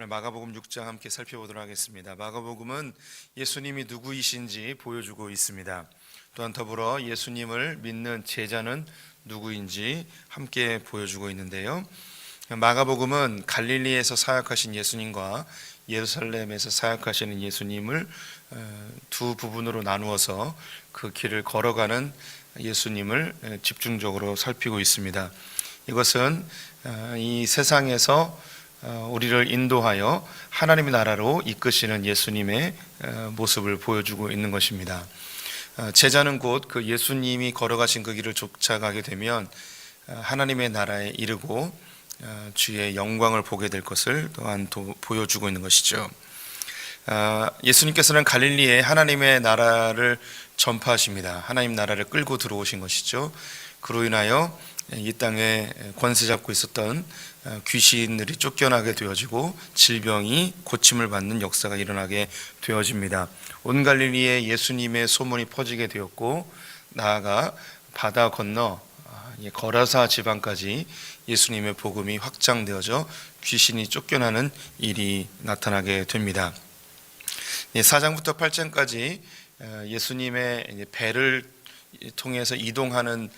오늘 마가복음 6장 함께 살펴보도록 하겠습니다. 마가복음은 예수님이 누구이신지 보여주고 있습니다. 또한 더불어 예수님을 믿는 제자는 누구인지 함께 보여주고 있는데요. 마가복음은 갈릴리에서 사역하신 예수님과 예루살렘에서 사역하시는 예수님을 두 부분으로 나누어서 그 길을 걸어가는 예수님을 집중적으로 살피고 있습니다. 이것은 이 세상에서 우리를 인도하여 하나님의 나라로 이끄시는 예수님의 모습을 보여주고 있는 것입니다. 제자는 곧 그 예수님이 걸어가신 그 길을 쫓아가게 되면 하나님의 나라에 이르고 주의 영광을 보게 될 것을 또한 보여주고 있는 것이죠. 예수님께서는 갈릴리에 하나님의 나라를 전파하십니다. 하나님 나라를 끌고 들어오신 것이죠. 그로 인하여 이 땅에 권세 잡고 있었던 귀신들이 쫓겨나게 되어지고 질병이 고침을 받는 역사가 일어나게 되어집니다. 온 갈릴리에 예수님의 소문이 퍼지게 되었고, 나아가 바다 건너 거라사 지방까지 예수님의 복음이 확장되어져 귀신이 쫓겨나는 일이 나타나게 됩니다. 4장부터 8장까지 예수님의 배를 통해서 이동하는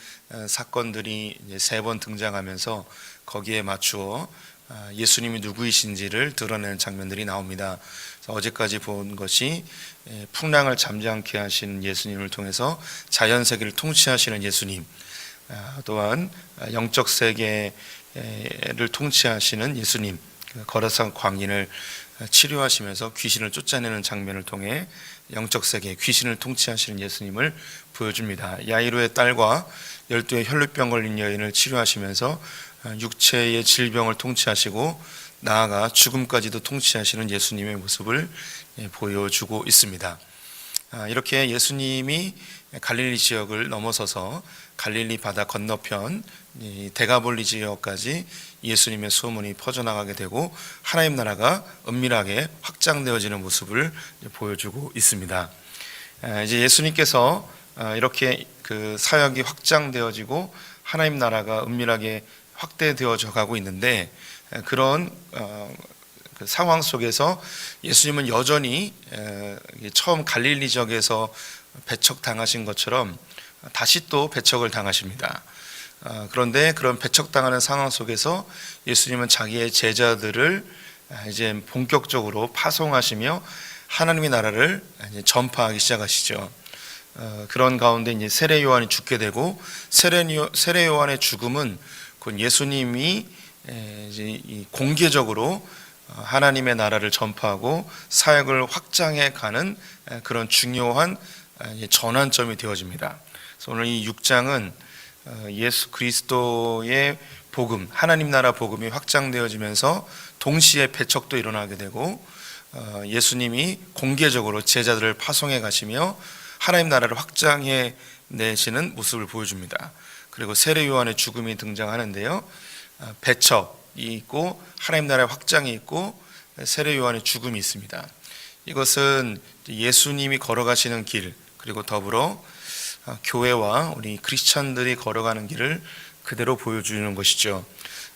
사건들이 3번 등장하면서 거기에 맞추어 예수님이 누구이신지를 드러내는 장면들이 나옵니다. 어제까지 본 것이 풍랑을 잠잠케 하신 예수님을 통해서 자연세계를 통치하시는 예수님, 또한 영적 세계를 통치하시는 예수님, 거라사 광인을 치료하시면서 귀신을 쫓아내는 장면을 통해 영적 세계, 귀신을 통치하시는 예수님을 보여줍니다. 야이로의 딸과 12의 혈루병 걸린 여인을 치료하시면서 육체의 질병을 통치하시고 나아가 죽음까지도 통치하시는 예수님의 모습을 보여주고 있습니다. 이렇게 예수님이 갈릴리 지역을 넘어서서 갈릴리 바다 건너편 데가볼리 지역까지 예수님의 소문이 퍼져나가게 되고 하나님 나라가 은밀하게 확장되어지는 모습을 보여주고 있습니다. 이제 예수님께서 이렇게 그 사역이 확장되어지고 하나님 나라가 은밀하게 확대되어져 가고 있는데, 그런 그 상황 속에서 예수님은 여전히 처음 갈릴리 지역에서 배척당하신 것처럼 다시 또 배척을 당하십니다. 그런데 그런 배척당하는 상황 속에서 예수님은 자기의 제자들을 이제 본격적으로 파송하시며 하나님의 나라를 이제 전파하기 시작하시죠. 그런 가운데 이제 세례 요한이 죽게 되고, 세례 요한의 죽음은 곧 예수님이 이제 공개적으로 하나님의 나라를 전파하고 사역을 확장해 가는 그런 중요한 전환점이 되어집니다. 그래서 오늘 이 6장은 예수 그리스도의 복음, 하나님 나라 복음이 확장되어지면서 동시에 배척도 일어나게 되고, 예수님이 공개적으로 제자들을 파송해 가시며 하나님 나라를 확장해 내시는 모습을 보여줍니다. 그리고 세례 요한의 죽음이 등장하는데요, 배척이 있고 하나님 나라의 확장이 있고 세례 요한의 죽음이 있습니다. 이것은 예수님이 걸어가시는 길, 그리고 더불어 교회와 우리 크리스찬들이 걸어가는 길을 그대로 보여주는 것이죠.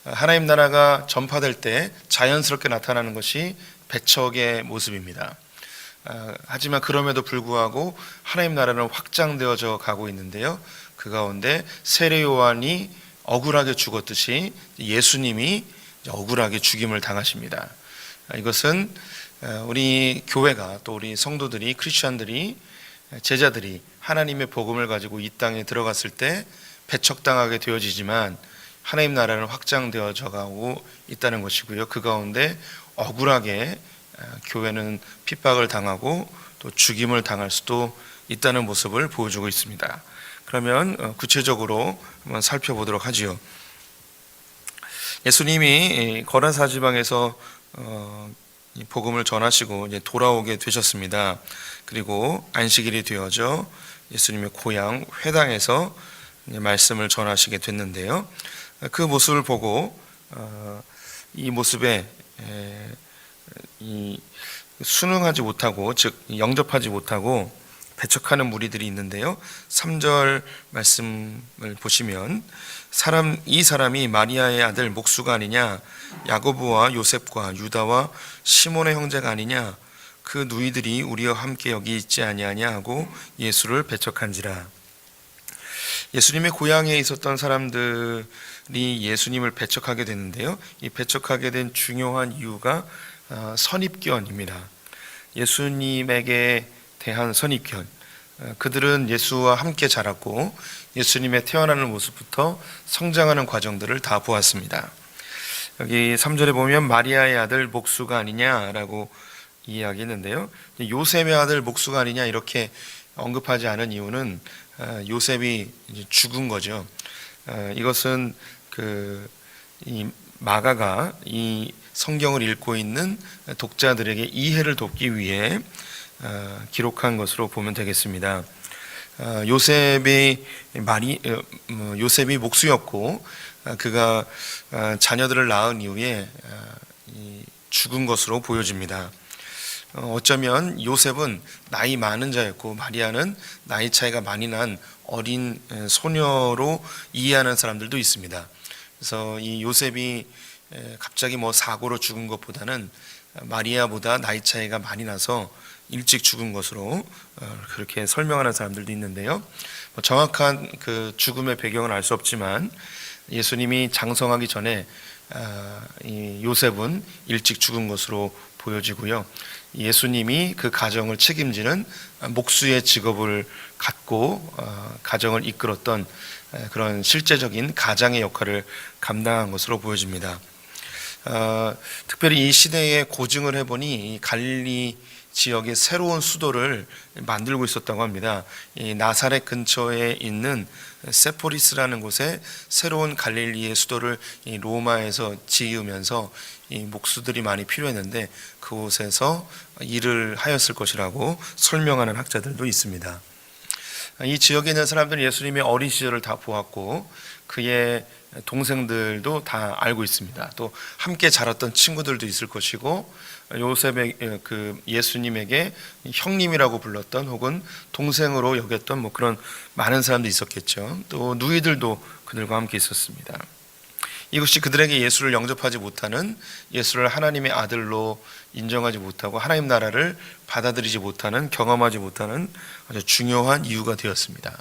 하나님 나라가 전파될 때 자연스럽게 나타나는 것이 배척의 모습입니다. 하지만 그럼에도 불구하고 하나님 나라는 확장되어져 가고 있는데요, 그 가운데 세례 요한이 억울하게 죽었듯이 예수님이 억울하게 죽임을 당하십니다. 이것은 우리 교회가, 또 우리 성도들이, 크리스천들이, 제자들이 하나님의 복음을 가지고 이 땅에 들어갔을 때 배척당하게 되어지지만 하나님 나라는 확장되어져 가고 있다는 것이고요. 그 가운데 억울하게 교회는 핍박을 당하고 또 죽임을 당할 수도 있다는 모습을 보여주고 있습니다. 그러면 구체적으로 한번 살펴보도록 하지요. 예수님이 거라사 지방에서 복음을 전하시고 이제 돌아오게 되셨습니다. 그리고 안식일이 되어져 예수님의 고향 회당에서 말씀을 전하시게 됐는데요, 그 모습을 보고 이 모습에 순응하지 못하고, 즉 영접하지 못하고 배척하는 무리들이 있는데요. 3절 말씀을 보시면 이 사람이 마리아의 아들 목수가 아니냐, 야고보와 요셉과 유다와 시몬의 형제가 아니냐, 그 누이들이 우리와 함께 여기 있지 아니하냐 하고 예수를 배척한지라. 예수님의 고향에 있었던 사람들이 예수님을 배척하게 됐는데요. 이 배척하게 된 중요한 이유가 선입견입니다. 예수님에게 대한 선입견. 그들은 예수와 함께 자랐고 예수님의 태어나는 모습부터 성장하는 과정들을 다 보았습니다. 여기 3절에 보면 마리아의 아들 목수가 아니냐라고 이야기했는데요. 요셉의 아들 목수가 아니냐 이렇게 언급하지 않은 이유는 요셉이 죽은 거죠. 이것은 이 마가가 이 성경을 읽고 있는 독자들에게 이해를 돕기 위해 기록한 것으로 보면 되겠습니다. 요셉이 목수였고 그가 자녀들을 낳은 이후에 죽은 것으로 보여집니다. 어쩌면 요셉은 나이 많은 자였고 마리아는 나이 차이가 많이 난 어린 소녀로 이해하는 사람들도 있습니다. 그래서 이 요셉이 갑자기 사고로 죽은 것보다는 마리아보다 나이 차이가 많이 나서 일찍 죽은 것으로 그렇게 설명하는 사람들도 있는데요. 정확한 그 죽음의 배경은 알 수 없지만 예수님이 장성하기 전에 이 요셉은 일찍 죽은 것으로 보여지고요. 예수님이 그 가정을 책임지는 목수의 직업을 갖고 가정을 이끌었던 그런 실제적인 가장의 역할을 감당한 것으로 보여집니다. 특별히 이 시대에 고증을 해보니 이 갈릴리 지역에 새로운 수도를 만들고 있었다고 합니다. 이 나사렛 근처에 있는 세포리스라는 곳에 새로운 갈릴리의 수도를 이 로마에서 지으면서 이 목수들이 많이 필요했는데 그곳에서 일을 하였을 것이라고 설명하는 학자들도 있습니다. 이 지역에 있는 사람들은 예수님의 어린 시절을 다 보았고 그의 동생들도 다 알고 있습니다. 또 함께 자랐던 친구들도 있을 것이고 요셉의 예수님에게 형님이라고 불렀던 혹은 동생으로 여겼던 그런 많은 사람도 있었겠죠. 또 누이들도 그들과 함께 있었습니다. 이것이 그들에게 예수를 영접하지 못하는, 예수를 하나님의 아들로 인정하지 못하고 하나님 나라를 받아들이지 못하는, 경험하지 못하는 아주 중요한 이유가 되었습니다.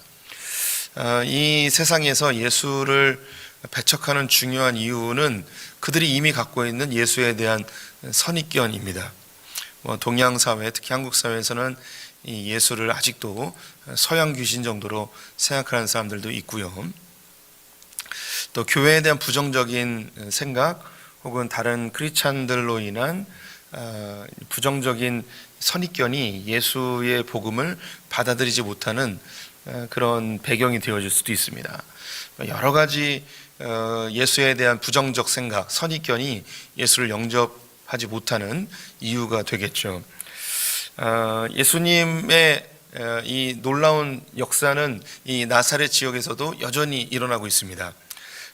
이 세상에서 예수를 배척하는 중요한 이유는 그들이 이미 갖고 있는 예수에 대한 선입견입니다. 동양 사회, 특히 한국 사회에서는 이 예수를 아직도 서양 귀신 정도로 생각하는 사람들도 있고요. 또 교회에 대한 부정적인 생각 혹은 다른 크리스찬들로 인한 부정적인 선입견이 예수의 복음을 받아들이지 못하는 그런 배경이 되어질 수도 있습니다. 여러 가지 예수에 대한 부정적 생각, 선입견이 예수를 영접하지 못하는 이유가 되겠죠. 예수님의 이 놀라운 역사는 이 나사렛 지역에서도 여전히 일어나고 있습니다.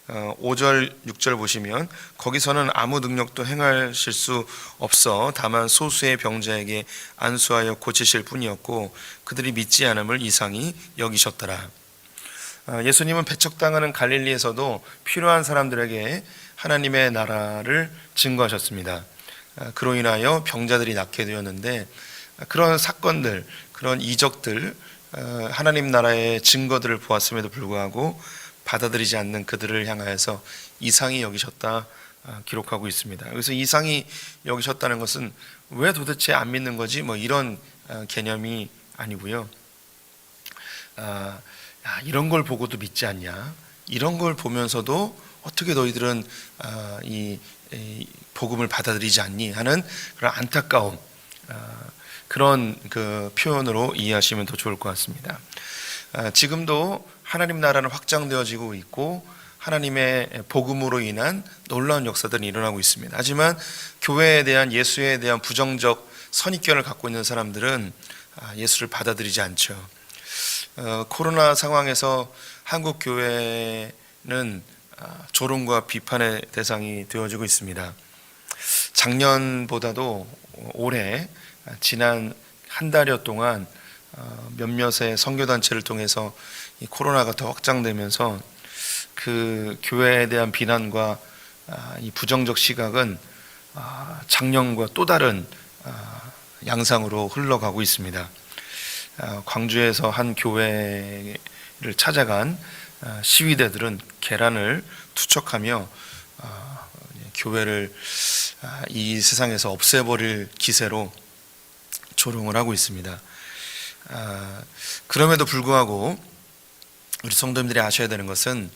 5절, 6절 보시면 거기서는 아무 능력도 행하실 수 없어 다만 소수의 병자에게 안수하여 고치실 뿐이었고 그들이 믿지 않음을 이상히 여기셨더라. 예수님은 배척당하는 갈릴리에서도 필요한 사람들에게 하나님의 나라를 증거하셨습니다. 그로 인하여 병자들이 낫게 되었는데 그런 사건들, 그런 이적들, 하나님 나라의 증거들을 보았음에도 불구하고 받아들이지 않는 그들을 향하여서 이상히 여기셨다 기록하고 있습니다. 그래서 이상히 여기셨다는 것은 왜 도대체 안 믿는 거지? 이런 개념이 아니고요. 이런 걸 보고도 믿지 않냐? 이런 걸 보면서도 어떻게 너희들은 이 복음을 받아들이지 않니? 하는 그런 안타까움, 그런 그 표현으로 이해하시면 더 좋을 것 같습니다. 지금도 하나님 나라는 확장되어지고 있고 하나님의 복음으로 인한 놀라운 역사들이 일어나고 있습니다. 하지만 교회에 대한, 예수에 대한 부정적 선입견을 갖고 있는 사람들은 예수를 받아들이지 않죠. 코로나 상황에서 한국 교회는 조롱과 비판의 대상이 되어지고 있습니다. 작년보다도 올해 지난 한 달여 동안 몇몇의 선교단체를 통해서 이 코로나가 더 확장되면서 그 교회에 대한 비난과 이 부정적 시각은 작년과 또 다른 양상으로 흘러가고 있습니다. 광주에서 한 교회를 찾아간 시위대들은 계란을 투척하며 교회를 이 세상에서 없애버릴 기세로 조롱을 하고 있습니다. 그럼에도 불구하고 우리 성도님들이 아셔야 되는 것은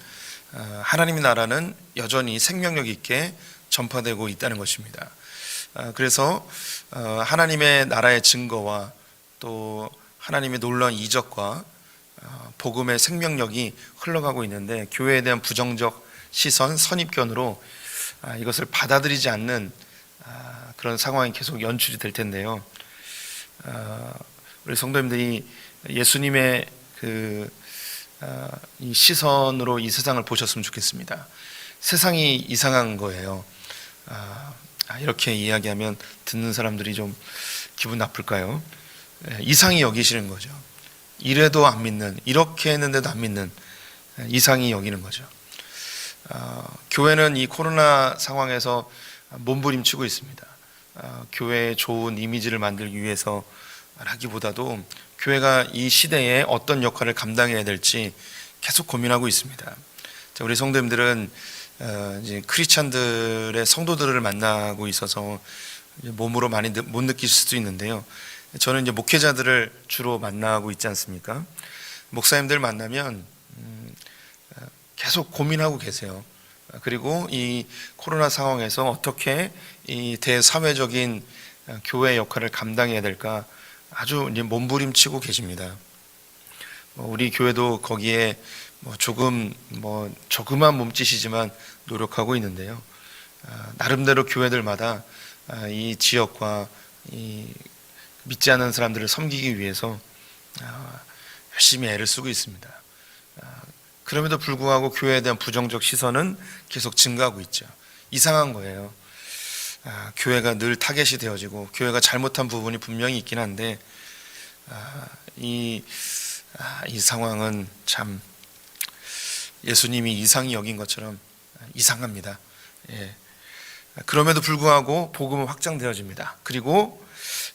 하나님의 나라는 여전히 생명력 있게 전파되고 있다는 것입니다. 그래서 하나님의 나라의 증거와 또 하나님의 놀라운 이적과 복음의 생명력이 흘러가고 있는데, 교회에 대한 부정적 시선, 선입견으로 이것을 받아들이지 않는 그런 상황이 계속 연출이 될 텐데요. 우리 성도님들이 예수님의 이 시선으로 이 세상을 보셨으면 좋겠습니다. 세상이 이상한 거예요. 이렇게 이야기하면 듣는 사람들이 좀 기분 나쁠까요? 이상히 여기시는 거죠. 이래도 안 믿는, 이렇게 했는데도 안 믿는, 이상히 여기는 거죠. 교회는 이 코로나 상황에서 몸부림치고 있습니다. 교회의 좋은 이미지를 만들기 위해서 라기보다도 교회가 이 시대에 어떤 역할을 감당해야 될지 계속 고민하고 있습니다. 우리 성도님들은 이제 크리스찬들의 성도들을 만나고 있어서 몸으로 많이 못 느끼실 수도 있는데요. 저는 이제 목회자들을 주로 만나고 있지 않습니까? 목사님들 만나면 계속 고민하고 계세요. 그리고 이 코로나 상황에서 어떻게 이 대사회적인 교회 역할을 감당해야 될까 아주 이제 몸부림치고 계십니다. 우리 교회도 거기에 조그만 몸짓이지만 노력하고 있는데요. 나름대로 교회들마다 이 지역과 이 믿지 않는 사람들을 섬기기 위해서 열심히 애를 쓰고 있습니다. 그럼에도 불구하고 교회에 대한 부정적 시선은 계속 증가하고 있죠. 이상한 거예요. 교회가 늘 타겟이 되어지고 교회가 잘못한 부분이 분명히 있긴 한데 이 상황은 참 예수님이 이상히 여긴 것처럼 이상합니다. 그럼에도 불구하고 복음은 확장되어집니다. 그리고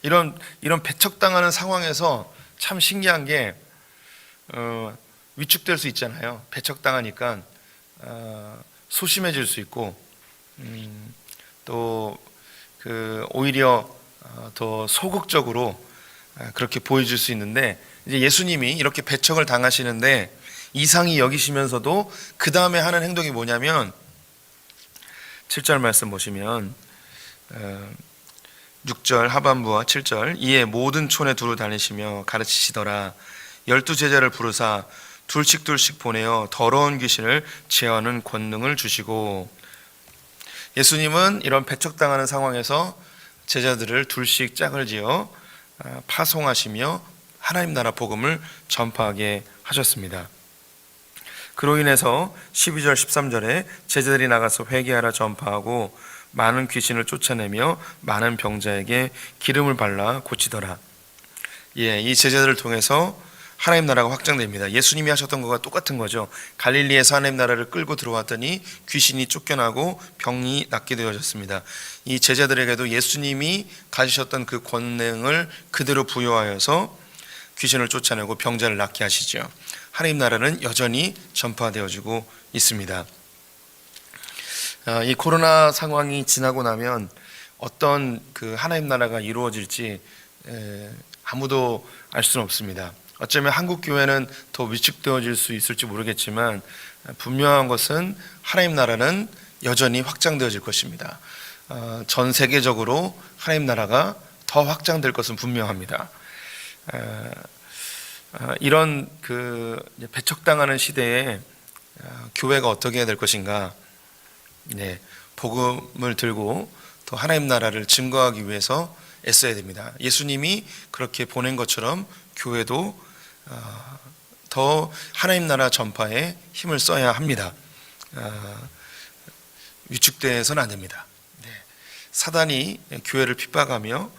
이런 배척당하는 상황에서 참 신기한 게 위축될 수 있잖아요. 배척당하니까 소심해질 수 있고 또 오히려 더 소극적으로 그렇게 보여줄 수 있는데, 이제 예수님이 이렇게 배척을 당하시는데 이상히 여기시면서도 그 다음에 하는 행동이 뭐냐면 7절 말씀 보시면 6절 하반부와 7절 이에 모든 촌에 두루 다니시며 가르치시더라. 12제자를 부르사 둘씩 보내어 더러운 귀신을 제어하는 권능을 주시고, 예수님은 이런 배척당하는 상황에서 제자들을 둘씩 짝을 지어 파송하시며 하나님 나라 복음을 전파하게 하셨습니다. 그로 인해서 12절 13절에 제자들이 나가서 회개하라 전파하고 많은 귀신을 쫓아내며 많은 병자에게 기름을 발라 고치더라. 이 제자들을 통해서 하나님 나라가 확장됩니다. 예수님이 하셨던 것과 똑같은 거죠. 갈릴리에서 하나님 나라를 끌고 들어왔더니 귀신이 쫓겨나고 병이 낫게 되어졌습니다. 이 제자들에게도 예수님이 가지셨던 그 권능을 그대로 부여하여서 귀신을 쫓아내고 병자를 낫게 하시죠. 하나님 나라는 여전히 전파되어지고 있습니다. 이 코로나 상황이 지나고 나면 어떤 그 하나님 나라가 이루어질지 아무도 알 수는 없습니다. 어쩌면 한국 교회는 더 위축되어질 수 있을지 모르겠지만 분명한 것은 하나님 나라는 여전히 확장되어질 것입니다. 전 세계적으로 하나님 나라가 더 확장될 것은 분명합니다. 이런 배척당하는 시대에 교회가 어떻게 해야 될 것인가? 복음을 들고 더 하나님 나라를 증거하기 위해서 애써야 됩니다. 예수님이 그렇게 보낸 것처럼 교회도 더 하나님 나라 전파에 힘을 써야 합니다. 위축돼서는 안 됩니다. 사단이 교회를 핍박하며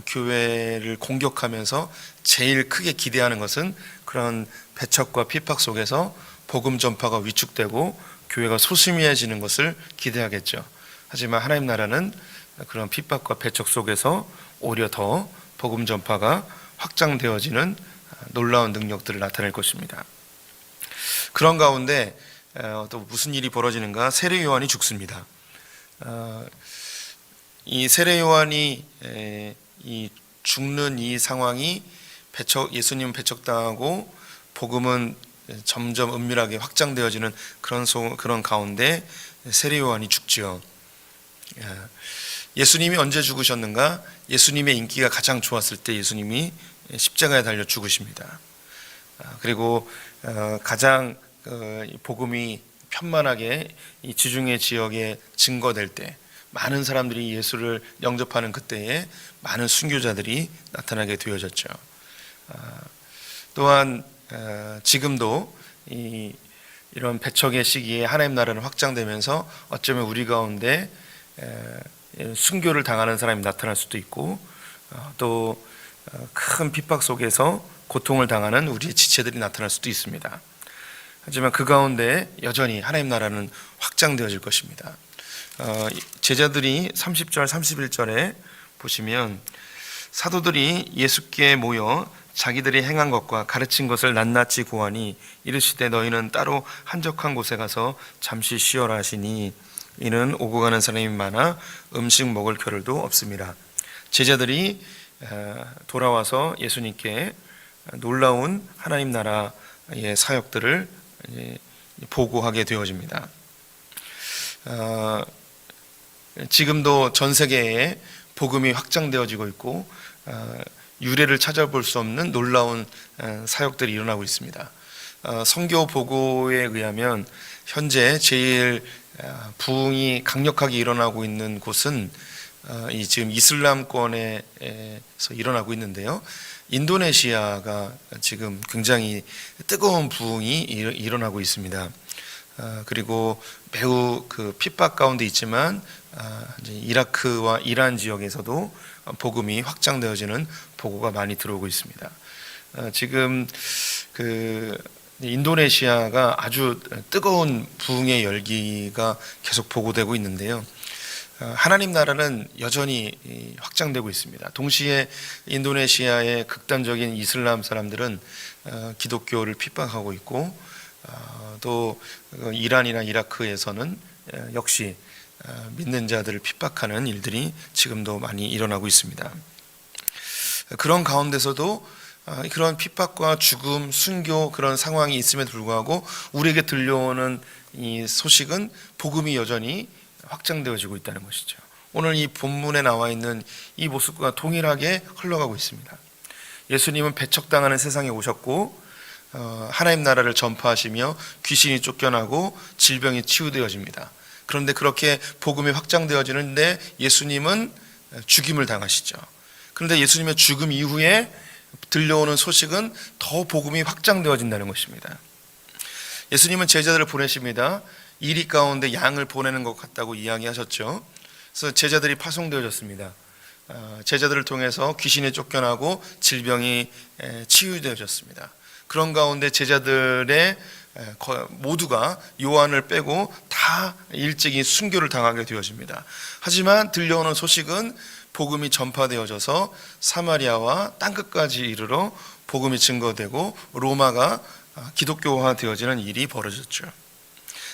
교회를 공격하면서 제일 크게 기대하는 것은 그런 배척과 핍박 속에서 복음 전파가 위축되고 교회가 소심해지는 것을 기대하겠죠. 하지만 하나님 나라는 그런 핍박과 배척 속에서 오히려 더 복음 전파가 확장되어지는 놀라운 능력들을 나타낼 것입니다. 그런 가운데 또 무슨 일이 벌어지는가? 세례 요한이 죽습니다. 이 세례 요한이 이 죽는 이 상황이 예수님은 배척당하고 복음은 점점 은밀하게 확장되어지는 그런 가운데 세례 요한이 죽지요. 예수님이 언제 죽으셨는가? 예수님의 인기가 가장 좋았을 때 예수님이 십자가에 달려 죽으십니다. 그리고 가장 복음이 편만하게 이 지중해 지역에 증거될 때, 많은 사람들이 예수를 영접하는 그때에 많은 순교자들이 나타나게 되어졌죠. 또한 지금도 이런 배척의 시기에 하나님 나라는 확장되면서 어쩌면 우리 가운데 순교를 당하는 사람이 나타날 수도 있고, 또 큰 핍박 속에서 고통을 당하는 우리의 지체들이 나타날 수도 있습니다. 하지만 그 가운데 여전히 하나님 나라는 확장되어질 것입니다. 제자들이 30절 31절에 보시면 사도들이 예수께 모여 자기들이 행한 것과 가르친 것을 낱낱이 고하니 이르시되 너희는 따로 한적한 곳에 가서 잠시 쉬어라 하시니 이는 오고 가는 사람이 많아 음식 먹을 겨를도 없습니다. 제자들이 돌아와서 예수님께 놀라운 하나님 나라의 사역들을 보고하게 되어집니다. 지금도 전 세계에 복음이 확장되어지고 있고 유례를 찾아볼 수 없는 놀라운 사역들이 일어나고 있습니다. 선교 보고에 의하면 현재 제일 부흥이 강력하게 일어나고 있는 곳은 지금 이슬람권에서 일어나고 있는데요. 인도네시아가 지금 굉장히 뜨거운 부흥이 일어나고 있습니다. 그리고 매우 핍박 가운데 있지만 이라크와 이란 지역에서도 복음이 확장되어지는 보고가 많이 들어오고 있습니다. 지금 인도네시아가 아주 뜨거운 부흥의 열기가 계속 보고되고 있는데요. 하나님 나라는 여전히 확장되고 있습니다. 동시에 인도네시아의 극단적인 이슬람 사람들은 기독교를 핍박하고 있고, 또 이란이나 이라크에서는 역시 믿는 자들을 핍박하는 일들이 지금도 많이 일어나고 있습니다. 그런 가운데서도 그런 핍박과 죽음, 순교 그런 상황이 있음에도 불구하고 우리에게 들려오는 이 소식은 복음이 여전히 확장되어지고 있다는 것이죠. 오늘 이 본문에 나와 있는 이 모습과 동일하게 흘러가고 있습니다. 예수님은 배척당하는 세상에 오셨고 하나님 나라를 전파하시며 귀신이 쫓겨나고 질병이 치유되어집니다. 그런데 그렇게 복음이 확장되어지는데 예수님은 죽임을 당하시죠. 그런데 예수님의 죽음 이후에 들려오는 소식은 더 복음이 확장되어진다는 것입니다. 예수님은 제자들을 보내십니다. 이리 가운데 양을 보내는 것 같다고 이야기하셨죠. 그래서 제자들이 파송되어졌습니다. 제자들을 통해서 귀신이 쫓겨나고 질병이 치유되어졌습니다. 그런 가운데 제자들의 모두가 요한을 빼고 다 일찍이 순교를 당하게 되어집니다. 하지만 들려오는 소식은 복음이 전파되어져서 사마리아와 땅끝까지 이르러 복음이 증거되고 로마가 기독교화 되어지는 일이 벌어졌죠.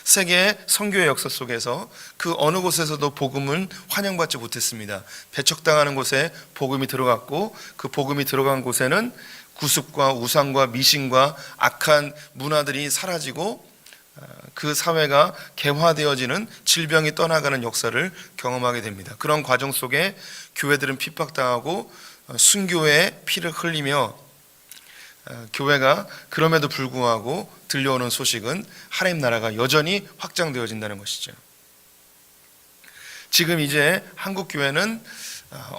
세계 선교의 역사 속에서 그 어느 곳에서도 복음은 환영받지 못했습니다. 배척당하는 곳에 복음이 들어갔고, 그 복음이 들어간 곳에는 구습과 우상과 미신과 악한 문화들이 사라지고 그 사회가 개화되어지는, 질병이 떠나가는 역사를 경험하게 됩니다. 그런 과정 속에 교회들은 핍박당하고 순교의 피를 흘리며, 교회가 그럼에도 불구하고 들려오는 소식은 하나님 나라가 여전히 확장되어진다는 것이죠. 지금 이제 한국 교회는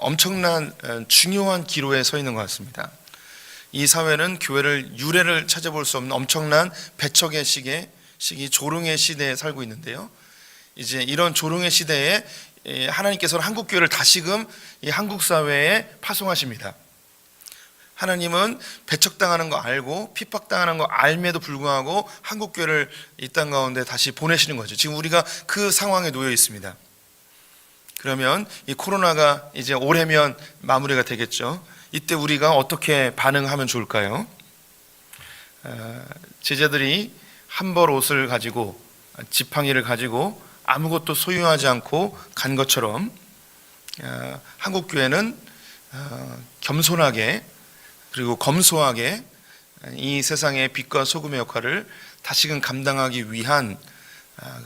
엄청난 중요한 기로에 서 있는 것 같습니다. 이 사회는 교회를 유례를 찾아볼 수 없는 엄청난 배척의 시기, 조롱의 시대에 살고 있는데요. 이제 이런 조롱의 시대에 하나님께서는 한국교회를 다시금 이 한국 사회에 파송하십니다. 하나님은 배척당하는 거 알고 핍박당하는 거 알매도 불구하고 한국교회를 이 땅 가운데 다시 보내시는 거죠. 지금 우리가 그 상황에 놓여 있습니다. 그러면 이 코로나가 이제 올해면 마무리가 되겠죠. 이때 우리가 어떻게 반응하면 좋을까요? 제자들이 한 벌 옷을 가지고 지팡이를 가지고 아무것도 소유하지 않고 간 것처럼 한국교회는 겸손하게 그리고 검소하게 이 세상의 빛과 소금의 역할을 다시금 감당하기 위한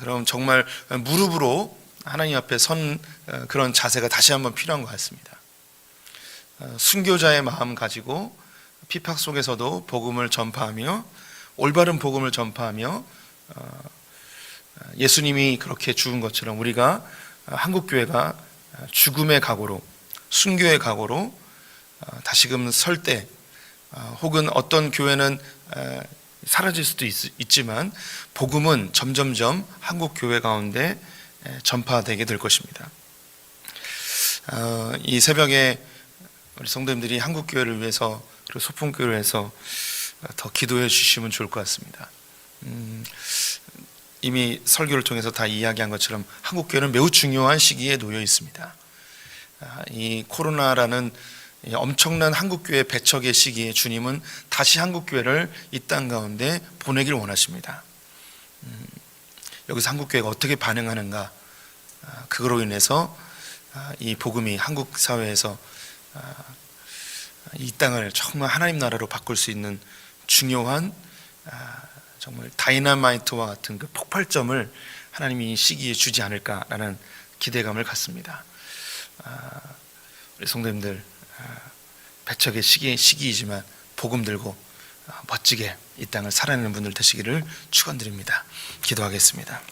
그럼 정말 무릎으로 하나님 앞에 선 그런 자세가 다시 한번 필요한 것 같습니다. 순교자의 마음 가지고 핍박 속에서도 복음을 전파하며 올바른 복음을 전파하며 예수님이 그렇게 죽은 것처럼 우리가 한국교회가 죽음의 각오로 순교의 각오로 다시금 설 때 혹은 어떤 교회는 사라질 수도 있지만 복음은 점점점 한국교회 가운데 전파되게 될 것입니다. 이 새벽에 우리 성도님들이 한국교회를 위해서 그리고 소풍교회를 위해서 더 기도해 주시면 좋을 것 같습니다. 이미 설교를 통해서 다 이야기한 것처럼 한국교회는 매우 중요한 시기에 놓여 있습니다. 이 코로나라는 엄청난 한국교회 배척의 시기에 주님은 다시 한국교회를 이 땅 가운데 보내길 원하십니다. 여기서 한국교회가 어떻게 반응하는가, 그거로 인해서 이 복음이 한국 사회에서 이 땅을 정말 하나님 나라로 바꿀 수 있는 중요한 정말 다이너마이트와 같은 그 폭발점을 하나님이 이 시기에 주지 않을까라는 기대감을 갖습니다. 우리 성도님들 배척의 시기이지만 복음 들고 멋지게 이 땅을 살아내는 분들 되시기를 축원드립니다. 기도하겠습니다.